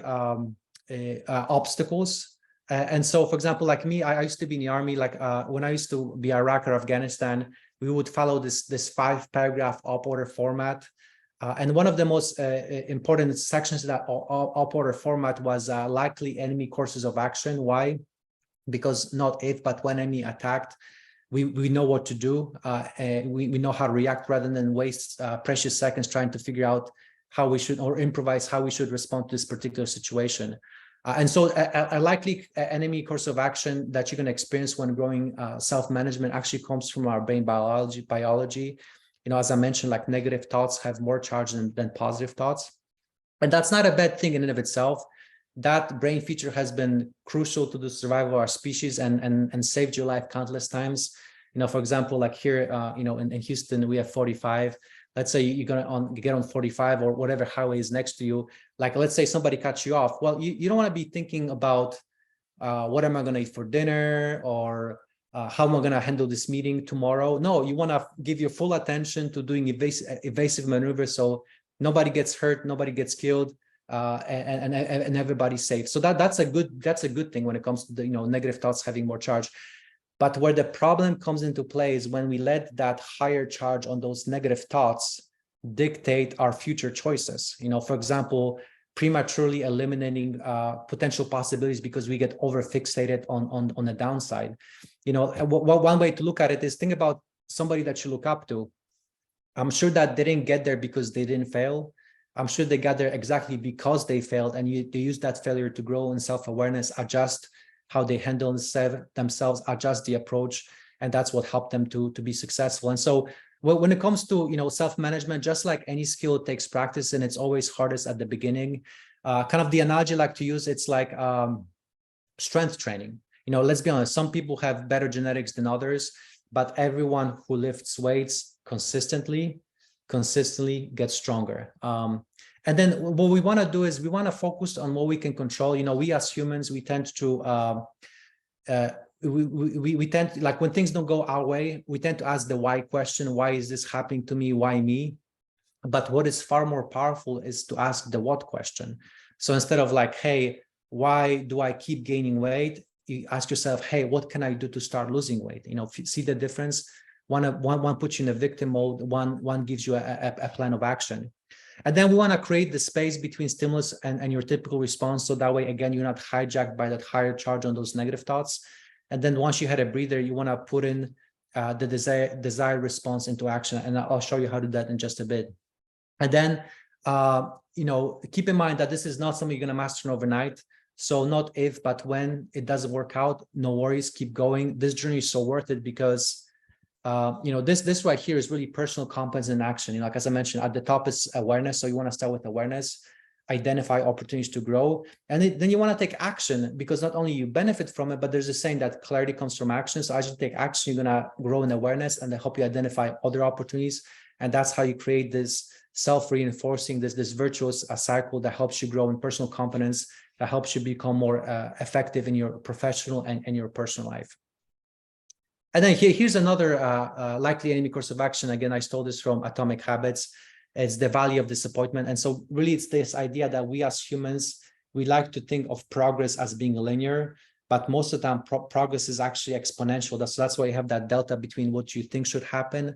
obstacles. And so, for example, like me, I used to be in the army. Like when I used to be Iraq or Afghanistan, we would follow this 5-paragraph op order format. And one of the most important sections of that op order format was likely enemy courses of action. Why? Because not if, but when enemy attacked, we know what to do. We know how to react rather than waste precious seconds trying to figure out how we should, or improvise how we should respond to this particular situation. And so a likely enemy course of action that you're going to experience when growing self-management actually comes from our brain biology. You know, as I mentioned, like negative thoughts have more charge than positive thoughts. And that's not a bad thing in and of itself. That brain feature has been crucial to the survival of our species and saved your life countless times. You know, for example, like here, you know, in Houston, we have 45. Let's say you're going to get on 45 or whatever highway is next to you. Like, let's say somebody cuts you off. Well, you don't want to be thinking about what am I going to eat for dinner, or how am I going to handle this meeting tomorrow? No, you want to give your full attention to doing evasive maneuvers, so nobody gets hurt, nobody gets killed, and everybody's safe. So that's a good thing when it comes to the, negative thoughts having more charge. But where the problem comes into play is when we let that higher charge on those negative thoughts dictate our future choices. For example, prematurely eliminating potential possibilities because we get over fixated on the downside. One way to look at it is think about somebody that you look up to. I'm sure that they didn't get there because they didn't fail. I'm sure they got there exactly because they failed, and they use that failure to grow in self-awareness, adjust how they handle themselves, adjust the approach, and that's what helped them to be successful. And so when it comes to self-management, just like any skill, it takes practice, and it's always hardest at the beginning. Kind of the analogy I like to use, it's like strength training. Let's be honest, some people have better genetics than others, but everyone who lifts weights consistently gets stronger. And then what we want to do is we want to focus on what we can control. We as humans, we tend to we tend to, like when things don't go our way, we tend to ask the why question. Why is this happening to me? Why me? But what is far more powerful is to ask the what question. So instead of like, hey, why do I keep gaining weight? You ask yourself, hey, what can I do to start losing weight? See the difference? One puts you in a victim mode, one gives you a plan of action. And then we want to create the space between stimulus and your typical response. So that way, again, you're not hijacked by that higher charge on those negative thoughts. And then once you had a breather, you want to put in the desired response into action. And I'll show you how to do that in just a bit. And then, keep in mind that this is not something you're going to master overnight. So not if, but when it doesn't work out, no worries, keep going. This journey is so worth it because this right here is really personal competence in action. Like as I mentioned, at the top is awareness. So you want to start with awareness, identify opportunities to grow, and then you want to take action, because not only you benefit from it, but there's a saying that clarity comes from action. So as you take action, you're going to grow in awareness, and they help you identify other opportunities. And that's how you create this self-reinforcing, this virtuous cycle that helps you grow in personal confidence, that helps you become more effective in your professional and your personal life. And then here's another likely enemy course of action. Again, I stole this from Atomic Habits. It's the value of disappointment. And so really it's this idea that we as humans, we like to think of progress as being linear, but most of the time progress is actually exponential. That's why you have that delta between what you think should happen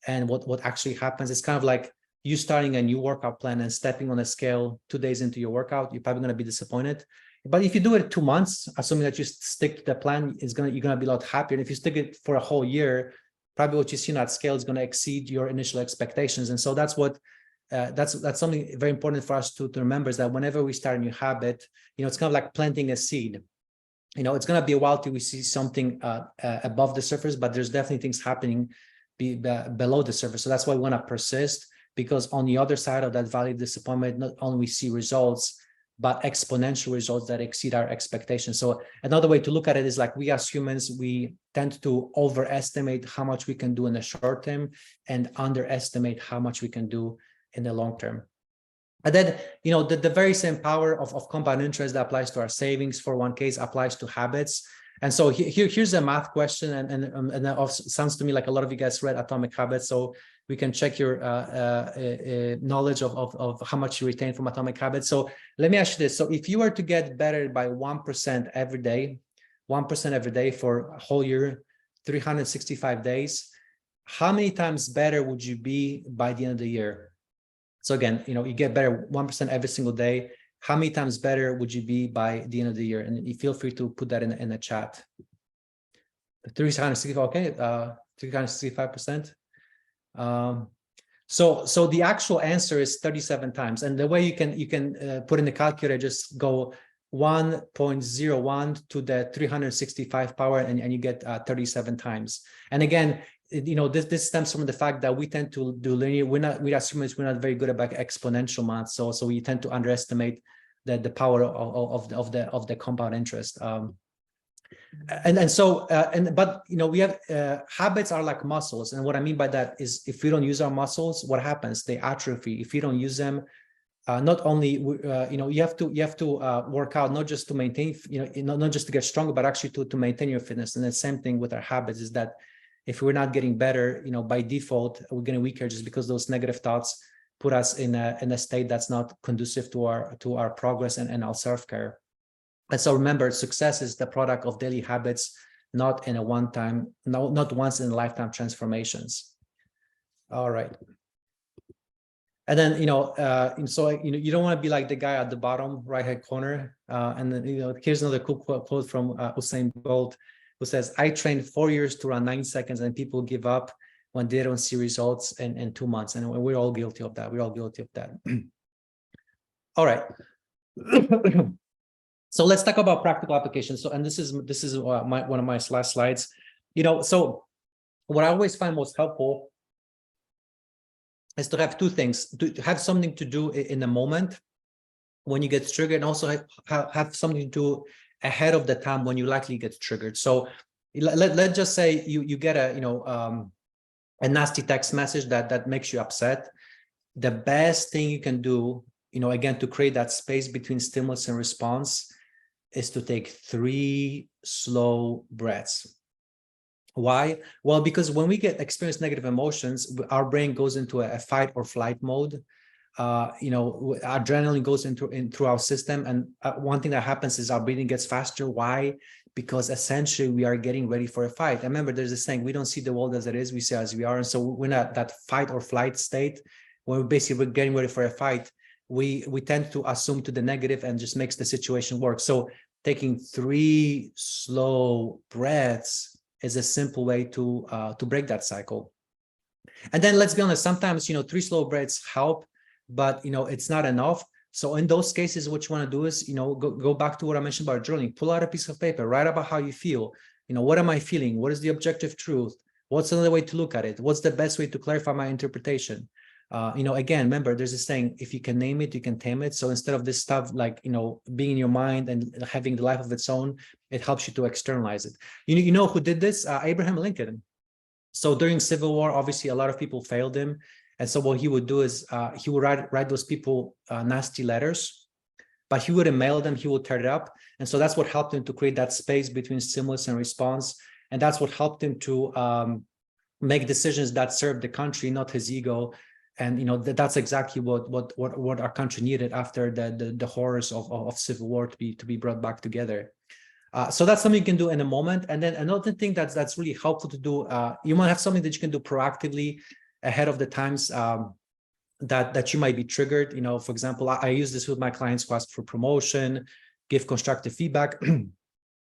and what actually happens. It's kind of like you starting a new workout plan and stepping on a scale 2 days into your workout, you're probably going to be disappointed. But if you do it 2 months, assuming that you stick to the plan, you're going to be a lot happier. And if you stick it for a whole year, probably what you see on that scale is going to exceed your initial expectations. And so that's what that's something very important for us to remember, is that whenever we start a new habit, it's kind of like planting a seed. It's going to be a while till we see something above the surface, but there's definitely things happening below the surface. So that's why we want to persist, because on the other side of that valley of disappointment, not only we see results, but exponential results that exceed our expectations. So another way to look at it is like we as humans, we tend to overestimate how much we can do in the short term and underestimate how much we can do in the long term. And then, the very same power of compound interest that applies to our savings, 401ks, applies to habits. And so here's a math question, and that sounds to me like a lot of you guys read Atomic Habits, so we can check your knowledge of how much you retain from Atomic Habits. So let me ask you this. So if you were to get better by 1% every day, 1% every day for a whole year, 365 days, how many times better would you be by the end of the year? So again, you get better 1% every single day. How many times better would you be by the end of the year? And you feel free to put that in the chat. 365, okay, 365%. So the actual answer is 37 times. And the way you can put in the calculator, just go 1.01 to the 365 power, and you get 37 times. And again, this stems from the fact that we tend to do linear. We as humans, we're not very good about exponential math. So we tend to underestimate the power of the compound interest. But we have habits are like muscles. And what I mean by that is, if we don't use our muscles, what happens? They atrophy. If you don't use them, not only you have to work out not just to maintain, not just to get stronger, but actually to maintain your fitness. And the same thing with our habits is that if we're not getting better, by default, we're getting weaker just because those negative thoughts put us in a state that's not conducive to our progress and our self-care. And so remember, success is the product of daily habits, not in a one-time, not once in a lifetime transformations. All right. And then, so, you don't want to be like the guy at the bottom right-hand corner. And then, here's another cool quote from Usain Bolt, who says, I trained 4 years to run 9 seconds and people give up when they don't see results in 2 months. And we're all guilty of that. We're all guilty of that. All right. So let's talk about practical applications. So, and this is one of my last slides. So what I always find most helpful is to have two things: to have something to do in the moment when you get triggered, and also have something to do ahead of the time when you likely get triggered. So let's just say you get a nasty text message that makes you upset. The best thing you can do, again, to create that space between stimulus and response, is to take 3 slow breaths. Why? Well, because when we experience negative emotions, our brain goes into a fight or flight mode. Adrenaline goes through our system, and one thing that happens is our breathing gets faster. Why? Because essentially we are getting ready for a fight. And remember, there's this saying: we don't see the world as it is, we see it as we are. And so we're in that fight or flight state, when we're getting ready for a fight, we tend to assume to the negative and just makes the situation worse. So taking 3 slow breaths is a simple way to break that cycle. And then let's be honest, sometimes 3 slow breaths help, but it's not enough. So in those cases, what you want to do is go back to what I mentioned about journaling. Pull out a piece of paper, write about how you feel. What am I feeling? What is the objective truth? What's another way to look at it? What's the best way to clarify my interpretation? Again, remember, there's this saying: if you can name it, you can tame it. So instead of this stuff like being in your mind and having the life of its own, it helps you to externalize it. You know who did this? Abraham Lincoln. So during Civil War, obviously a lot of people failed him, and so what he would do is he would write those people nasty letters, but he wouldn't mail them. He would tear it up, and so that's what helped him to create that space between stimulus and response, and that's what helped him to make decisions that serve the country, not his ego. And that's exactly what our country needed after the horrors of Civil War to be brought back together. So that's something you can do in a moment. And then another thing that's really helpful to do, you might have something that you can do proactively ahead of the times that you might be triggered. For example, I use this with my clients who ask for promotion, give constructive feedback.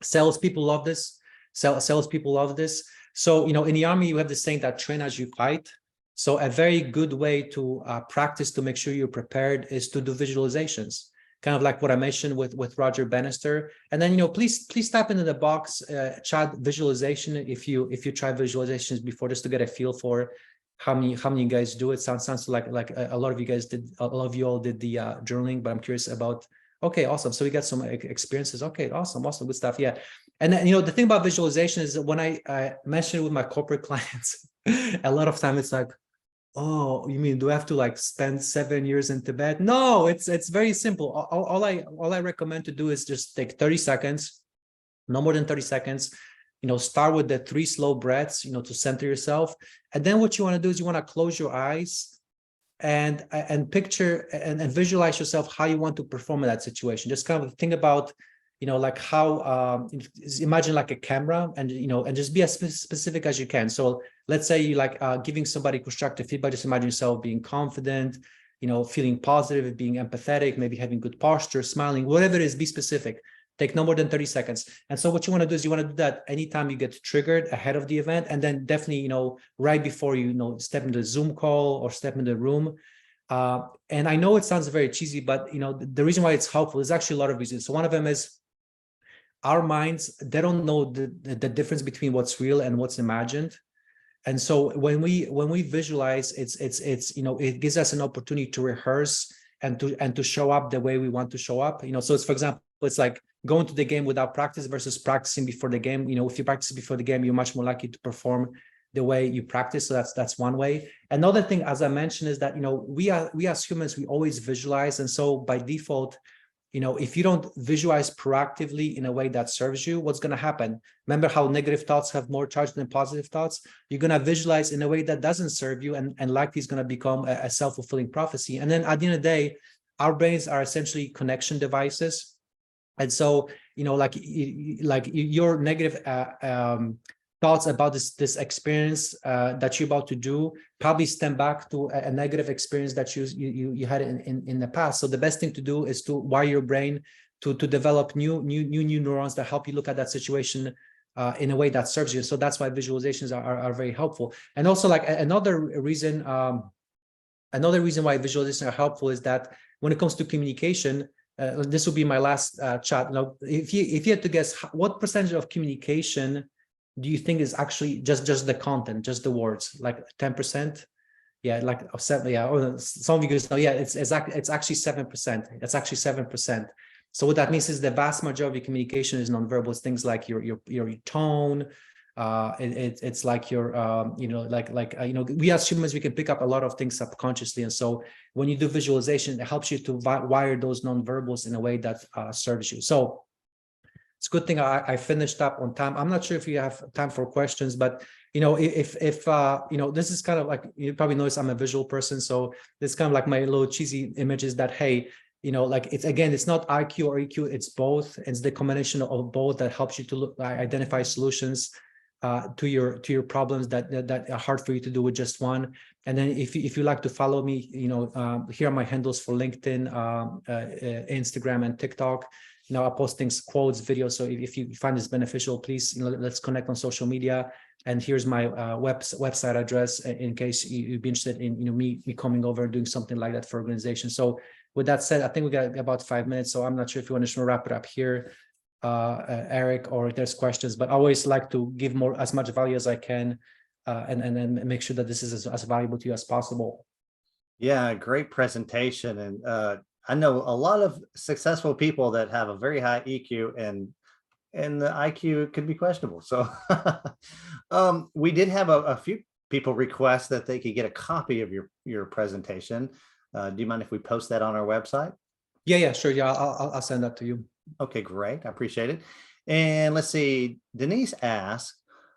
Salespeople love this. Salespeople love this. So in the army, you have this saying that train as you fight. So a very good way to practice to make sure you're prepared is to do visualizations, kind of like what I mentioned with Roger Bannister. And then please type into the box chat visualization if you tried visualizations before, just to get a feel for how many guys do it. Sounds like a lot of you guys did. A lot of you all did the journaling, but I'm curious about. Okay, awesome. So we got some experiences. Okay, awesome, good stuff. Yeah. And then the thing about visualization is that when I mention it with my corporate clients, a lot of time it's like, oh, you mean do I have to spend 7 years in Tibet? No, it's very simple. All I recommend to do is just take 30 seconds, no more than 30 seconds. Start with the 3 slow breaths, to center yourself. And then what you want to do is you want to close your eyes and picture and visualize yourself how you want to perform in that situation. Just kind of think about like how imagine like a camera, and and just be as specific as you can. So let's say you giving somebody constructive feedback. Just imagine yourself being confident, feeling positive, being empathetic, maybe having good posture, smiling, whatever it is. Be specific. Take no more than 30 seconds. And so what you want to do is you want to do that anytime you get triggered ahead of the event, and then definitely right before you step into the Zoom call or step into the room. And I know it sounds very cheesy, but the reason why it's helpful is actually a lot of reasons. So one of them is our minds, they don't know the difference between what's real and what's imagined. And so when we visualize, it gives us an opportunity to rehearse and to show up the way we want to show up. So it's, for example, it's like going to the game without practice versus practicing before the game. If you practice before the game, you're much more likely to perform the way you practice. So that's one way. Another thing, as I mentioned, is that, we as humans, we always visualize. And so by default, if you don't visualize proactively in a way that serves you, what's going to happen? Remember how negative thoughts have more charge than positive thoughts? You're going to visualize in a way that doesn't serve you, and likely is going to become a self-fulfilling prophecy. And then at the end of the day, our brains are essentially connection devices. And so, like your negative thoughts about this experience that you're about to do probably stem back to a negative experience that you had in the past. So the best thing to do is to wire your brain to develop new neurons that help you look at that situation in a way that serves you. So that's why visualizations are very helpful. And also, like another reason why visualizations are helpful is that when it comes to communication, this will be my last chat. Now, if you had to guess, what percentage of communication do you think is actually just the content, just the words, like 10%? Yeah, like 7. Yeah, or some of you guys know. Yeah, it's actually 7%. It's actually 7%. So what that means is the vast majority of communication is nonverbal. It's things like your tone. It's like your we as humans, we can pick up a lot of things subconsciously, and so when you do visualization, it helps you to wire those nonverbals in a way that serves you. So it's a good thing I finished up on time. I'm not sure if you have time for questions, but if this is kind of like, you probably notice I'm a visual person, so this is kind of like my little cheesy images that, hey, like it's not IQ or EQ, it's both. It's the combination of both that helps you to identify solutions to your problems that are hard for you to do with just one. And then if you like to follow me, here are my handles for LinkedIn, Instagram, and TikTok. I post things, quotes, videos. So if you find this beneficial, please, let's connect on social media. And here's my website address in case you'd be interested in me coming over and doing something like that for organizations. So with that said, I think we got about 5 minutes. So I'm not sure if you want to wrap it up here, Eric, or if there's questions. But I always like to give as much value as I can, and then make sure that this is as valuable to you as possible. Yeah, great presentation. And I know a lot of successful people that have a very high EQ, and the IQ could be questionable. So we did have a few people request that they could get a copy of your presentation. Do you mind if we post that on our website? Yeah, sure. Yeah, I'll send that to you. Okay, great. I appreciate it. And let's see, Denise asked,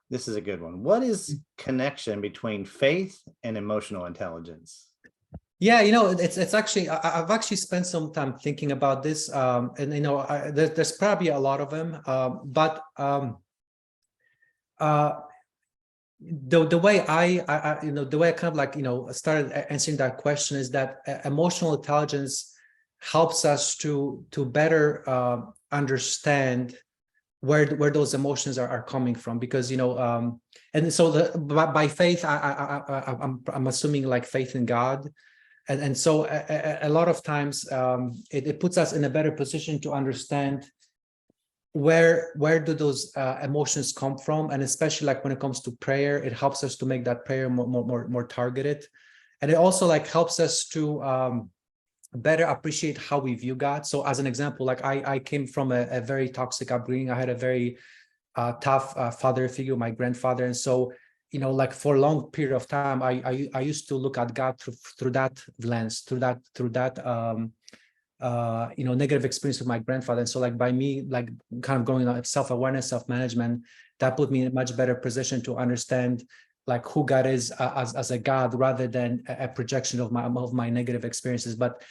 this is a good one. What is connection between faith and emotional intelligence? Yeah, it's actually, I've actually spent some time thinking about this, and there's probably a lot of them, but the way the way I kind of like started answering that question is that emotional intelligence helps us to better understand where those emotions are coming from, because and so by faith I'm assuming like faith in God. And so a lot of times it puts us in a better position to understand where do those emotions come from, and especially like when it comes to prayer, it helps us to make that prayer more targeted, and it also like helps us to better appreciate how we view God. So as an example, like I came from a very toxic upbringing. I had a very tough father figure, my grandfather, and so like for a long period of time, I used to look at God through that lens, through that negative experience with my grandfather. And so like by me, like kind of going on self-awareness, self-management, that put me in a much better position to understand like who God is as a God, rather than a projection of my negative experiences. But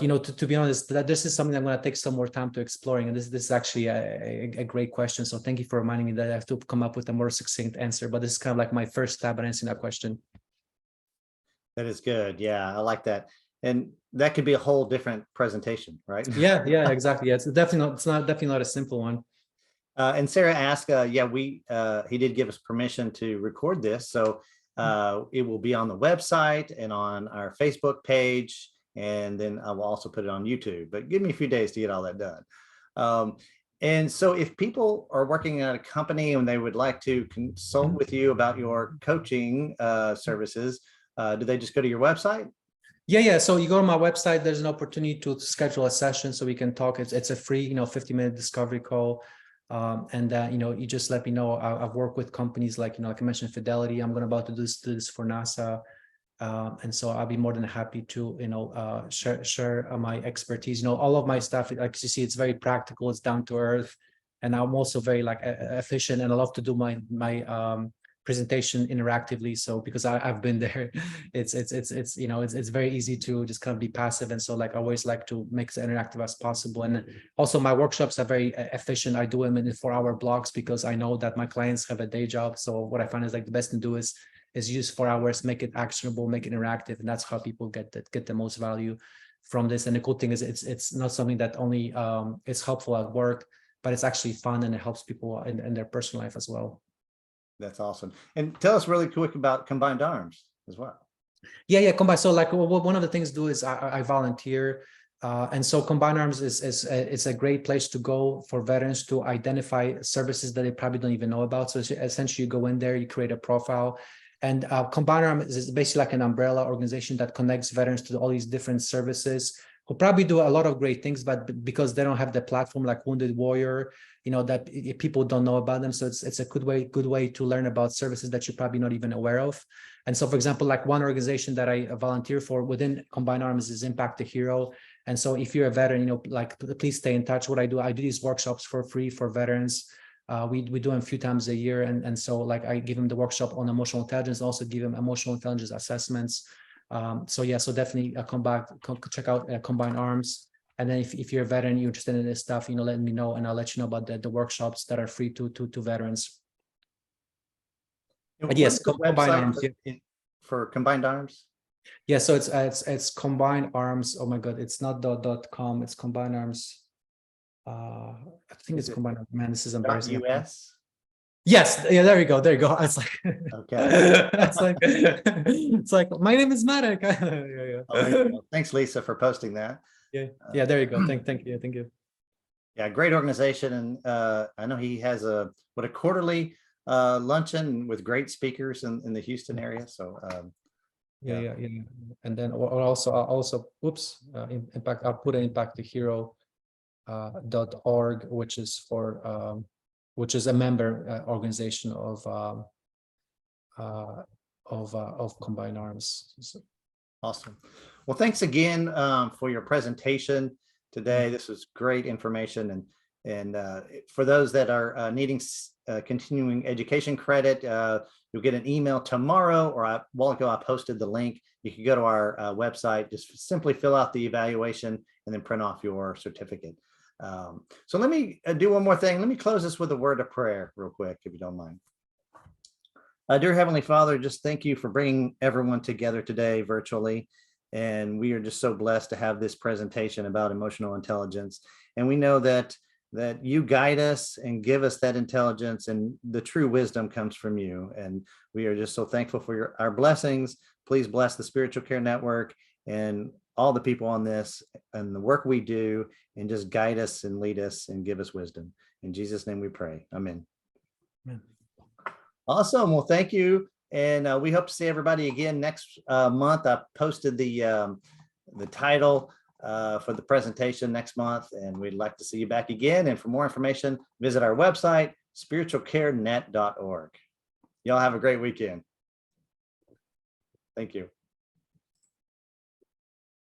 to be honest, that this is something I'm going to take some more time to exploring. And this is actually a great question. So thank you for reminding me that I have to come up with a more succinct answer. But this is kind of like my first stab at answering that question. That is good. Yeah, I like that. And that could be a whole different presentation, right? Yeah, exactly. Yeah, it's definitely not a simple one. And Sarah asked, he did give us permission to record this. So it will be on the website and on our Facebook page. And then I will also put it on YouTube, but give me a few days to get all that done. And so if people are working at a company and they would like to consult with you about your coaching services, do they just go to your website? Yeah. So you go to my website, there's an opportunity to schedule a session so we can talk. It's a free, 50-minute discovery call. And you just let me know. I've worked with companies like, like I mentioned, Fidelity. I'm about to do this for NASA. And so I'll be more than happy to, share my expertise. All of my stuff, like you see, it's very practical, it's down to earth. And I'm also very efficient, and I love to do my presentation interactively. So because I've been there, it's very easy to just kind of be passive. And so I always like to make it interactive as possible. And also my workshops are very efficient. I do them in 4-hour blocks because I know that my clients have a day job. So what I find is the best to do is use 4 hours, make it actionable, make it interactive. And that's how people get the most value from this. And the cool thing is it's not something that only is helpful at work, but it's actually fun, and it helps people in their personal life as well. That's awesome. And tell us really quick about Combined Arms as well. Yeah, combine. So one of the things do is I volunteer. And so Combined Arms it's a great place to go for veterans to identify services that they probably don't even know about. So essentially you go in there, you create a profile. And Combined Arms is basically like an umbrella organization that connects veterans to all these different services who probably do a lot of great things, but because they don't have the platform like Wounded Warrior, that people don't know about them. So it's a good way to learn about services that you're probably not even aware of. And so, for example, one organization that I volunteer for within Combined Arms is Impact the Hero. And so if you're a veteran, please stay in touch. What I do these workshops for free for veterans. We do them a few times a year. And so I give them the workshop on emotional intelligence, also give them emotional intelligence assessments. So definitely check out Combined Arms. And then if you're a veteran, you're interested in this stuff, let me know, and I'll let you know about the workshops that are free to veterans. But yes, Combined Arms. For Combined Arms? Yeah, so it's Combined Arms. Oh my God, it's not .com, it's Combined Arms. I think it's Combined Arms. Man, this is embarrassing. US? Yes, yeah, there you go. It's like okay. it's like my name is Marek. yeah. Oh, thanks, Lisa, for posting that. Yeah, there you go. Thank you. Yeah, great organization, and I know he has a quarterly luncheon with great speakers in the Houston area. So yeah. And then also impact. I'll put an Impact the Hero .org, which is a member organization of Combined Arms. So. Awesome. Well, thanks again for your presentation today. This was great information, and for those that are needing continuing education credit, you'll get an email tomorrow, or a while ago I posted the link. You can go to our website, just simply fill out the evaluation, and then print off your certificate. So let me do one more thing. Let me close this with a word of prayer real quick, if you don't mind. Dear Heavenly Father, just thank you for bringing everyone together today virtually. And we are just so blessed to have this presentation about emotional intelligence. And we know that you guide us and give us that intelligence, and the true wisdom comes from you. And we are just so thankful for our blessings. Please bless the Spiritual Care Network and all the people on this and the work we do, and just guide us and lead us and give us wisdom. In Jesus' name we pray. Amen. Amen. Awesome. Well, thank you. And we hope to see everybody again next month. I posted the title for the presentation next month, and we'd like to see you back again. And for more information, visit our website, spiritualcarenet.org. Y'all have a great weekend. Thank you.